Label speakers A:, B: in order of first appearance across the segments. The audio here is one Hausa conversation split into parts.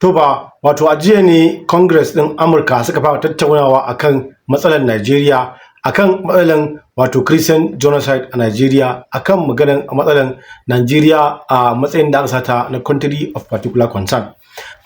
A: To ba, wato a jiya ne Congress ɗin Amurka suka fara tattaunawa akan matsalar Najeriya, akan matsalar wato Christian genocide a Najeriya, akan maganar matsalar Najeriya a matsayin da aka sata na country of particular concern.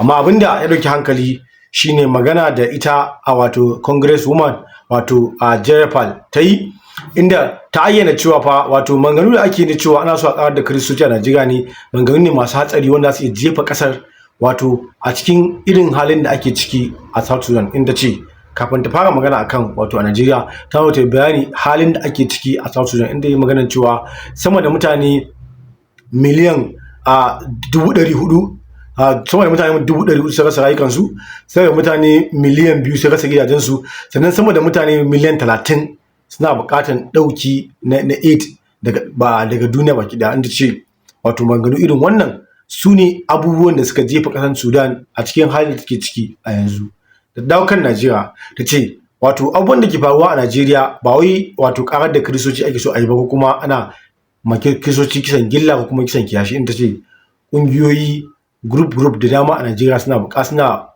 A: Amma abin da ya ɗauki hankali shine magana da ita a wato Congresswoman wato a Jerapal ta yi, inda ta ayyana cewa fa wato maganganu da ake da cewa ana so a ƙarar da Kiristoci a Najeriya ne maganganu ne masu hatsari wanda su iya jefa ƙasar wato a cikin irin halin da ake ciki a South Sudan, inda ce kafin ta fara magana akan wato a Najeriya ta zo ta bayani halin da ake ciki a South Sudan, inda yi maganar cewa sama da mutane miliyan 400,000 sama da mutane 400,000 sun rasa rayukansu, sama da mutane miliyan 2 sun rasa gidajensu, sannan sama da mutane miliyan 30 suna buƙatar ɗauki na aid daga duniya baki ɗaya, inda ce wato maganganu irin wannan su ne abubuwan da suka jefa ƙasar Sudan a cikin halin da take ciki a yanzu. Da dawo kan Najeriya ta ce wato abubuwan da ke faruwa a Najeriya ba wai wato ƙarar da Kiristoci ake so a yi ba, ko kuma ana ma Kiristoci kisan gilla ko kuma kisan kiyashi, inda ce ƙungiyoyi group da dama a Najeriya suna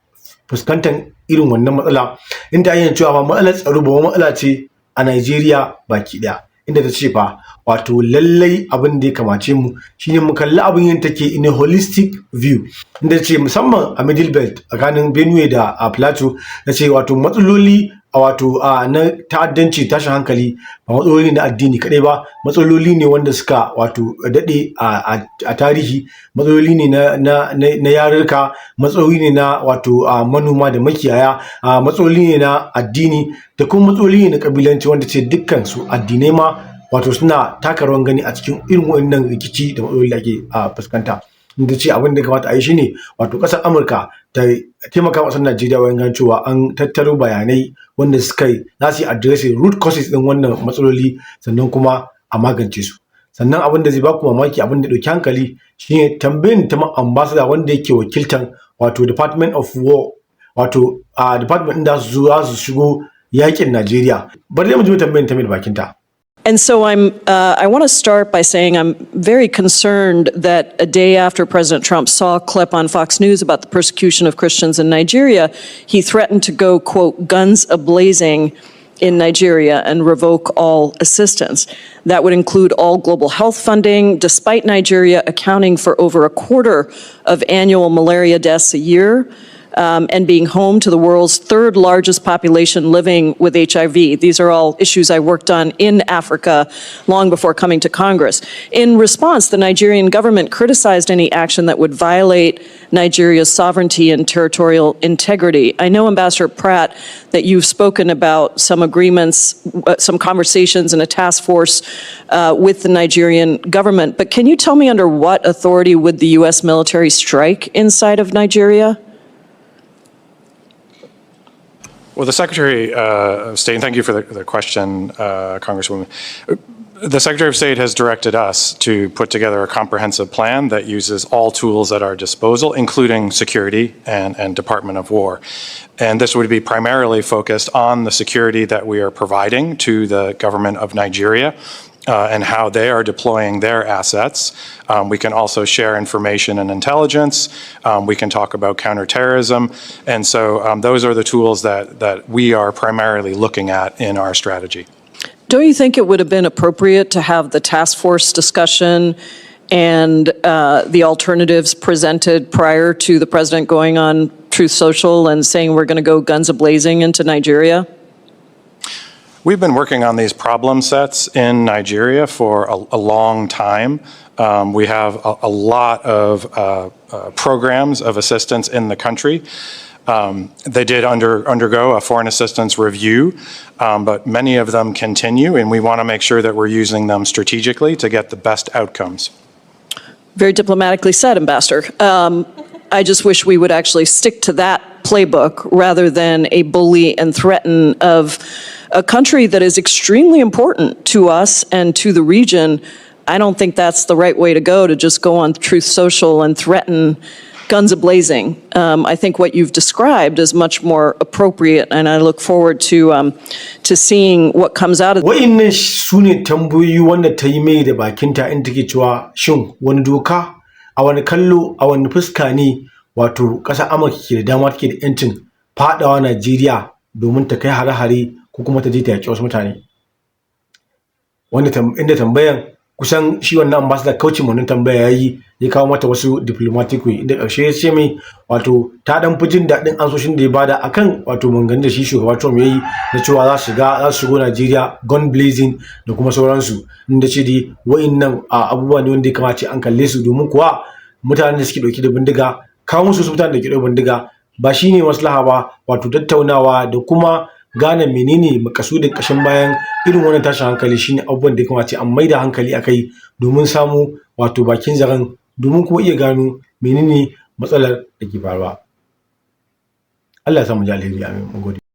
A: fuskantar irin wannan matsala, inda ake cewa matsalar tsaro ba matsala ce a Najeriya baki ɗaya, inda ta ce fa wato lallai abin da ya kamace mu shine mu kalli abin yin take in a holistic view, inda ta ce musamman a middle belt tsakanin Benue da Plateau, ta ce wato matsaloli na ta'addanci tashin hankali ba matsaloli na addini kadai ba, matsaloli ne wanda suka wato daɗe a tarihi, matsaloli ne na yarurka, matsaloli ne na wato manoma da makiyaya, matsaloli ne na addini da kuma matsaloli ne na kabilanci, wanda ce dukkan su addinai ma wato suna taka rawan gani a cikin irin wannan rikici da matsaloli da ake fuskanta. Inda ce abin da kamata a yi shine wato ƙasar Amurka ta taimaka wa ƙasar Najeriya wajen ganin cewa an tattaro bayanai wanda za su yi addressing root causes ɗin wannan matsaloli, sannan kuma a magance su. Sannan abin da zai baku mamaki, abin da ɗauki hankali shine tambayin ta ambassador wanda yake wakiltan wato Department of War, wato department ɗin da za su shigo yakin Najeriya. Bari dai mu ji tambayin ta mai da bakinta.
B: And so I want to start by saying I'm very concerned that a day after President Trump saw a clip on Fox News about the persecution of Christians in Nigeria, he threatened to go, quote, guns a-blazing in Nigeria and revoke all assistance. That would include all global health funding, despite Nigeria accounting for over a quarter of annual malaria deaths a year. And being home to the world's third largest population living with HIV. These are all issues I worked on in Africa long before coming to Congress. In response, the Nigerian government criticized any action that would violate Nigeria's sovereignty and territorial integrity. I know, Ambassador Pratt, that you've spoken about some agreements, some conversations and a task force with the Nigerian government, but can you tell me under what authority would the U.S. military strike inside of Nigeria?
C: Well, the Secretary of State, and thank you for the question, Congresswoman. The Secretary of State has directed us to put together a comprehensive plan that uses all tools at our disposal, including security and Department of War. And this would be primarily focused on the security that we are providing to the government of Nigeria, and how they are deploying their assets. We can also share information and intelligence. We can talk about counterterrorism. And so those are the tools that we are primarily looking at in our strategy.
B: Don't you think it would have been appropriate to have the task force discussion and the alternatives presented prior to the president going on Truth Social and saying we're going to go guns a-blazing into Nigeria?
C: We've been working on these problem sets in Nigeria for a long time. We have a lot of programs of assistance in the country. They did undergo a foreign assistance review, but many of them continue, and we want to make sure that we're using them strategically to get the best outcomes.
B: Very diplomatically said, Ambassador. I just wish we would actually stick to that playbook rather than a bully and threaten of a country that is extremely important to us and to the region. I don't think that's the right way to just go on Truth Social and threaten guns a-blazing. I think what you've described is much more appropriate, and I look forward to seeing what comes out of it.
A: Wa'innan su ne tambayoyi wanda ta yi mai da bakinta in take cewa shin wani doka a wani kallo a wani fuska ne wato ƙasar Amurka ke da dama take da 'yancin faɗawa Najeriya domin ta kai hare-hare ko kuma ta je ta yaƙi wasu mutane. Inda tambayan kusan shi wannan ambassador kauce ma wannan tambaya ya yi, ya kawo mata wasu diplomatic way, inda ƙarshe ya ce mai wato ta ɗan fi jin daɗin ansoshin da ya bada akan wato maganganun da shi shugaba Trump ya yi na cewa za su shigo Najeriya gun blazing da kuma sauransu, inda ce dai wa'innan abubuwa ne wanda ya kamace an kalle su, domin kuwa mutanen da suke ɗauke da bindiga, kawo musu wasu mutanen da ke ɗauke da bindiga ba shi ne maslaha ba, wato tattaunawa da kuma gane menene makasudin ƙashin bayan irin wannan tashin hankali shine abubuwan da ya kamace an maida hankali a kai domin samu wato bakin zaren, domin kuma iya gano menene matsalar da ke faruwa. Allah ya sa mu ji alheri, amin, mun gode.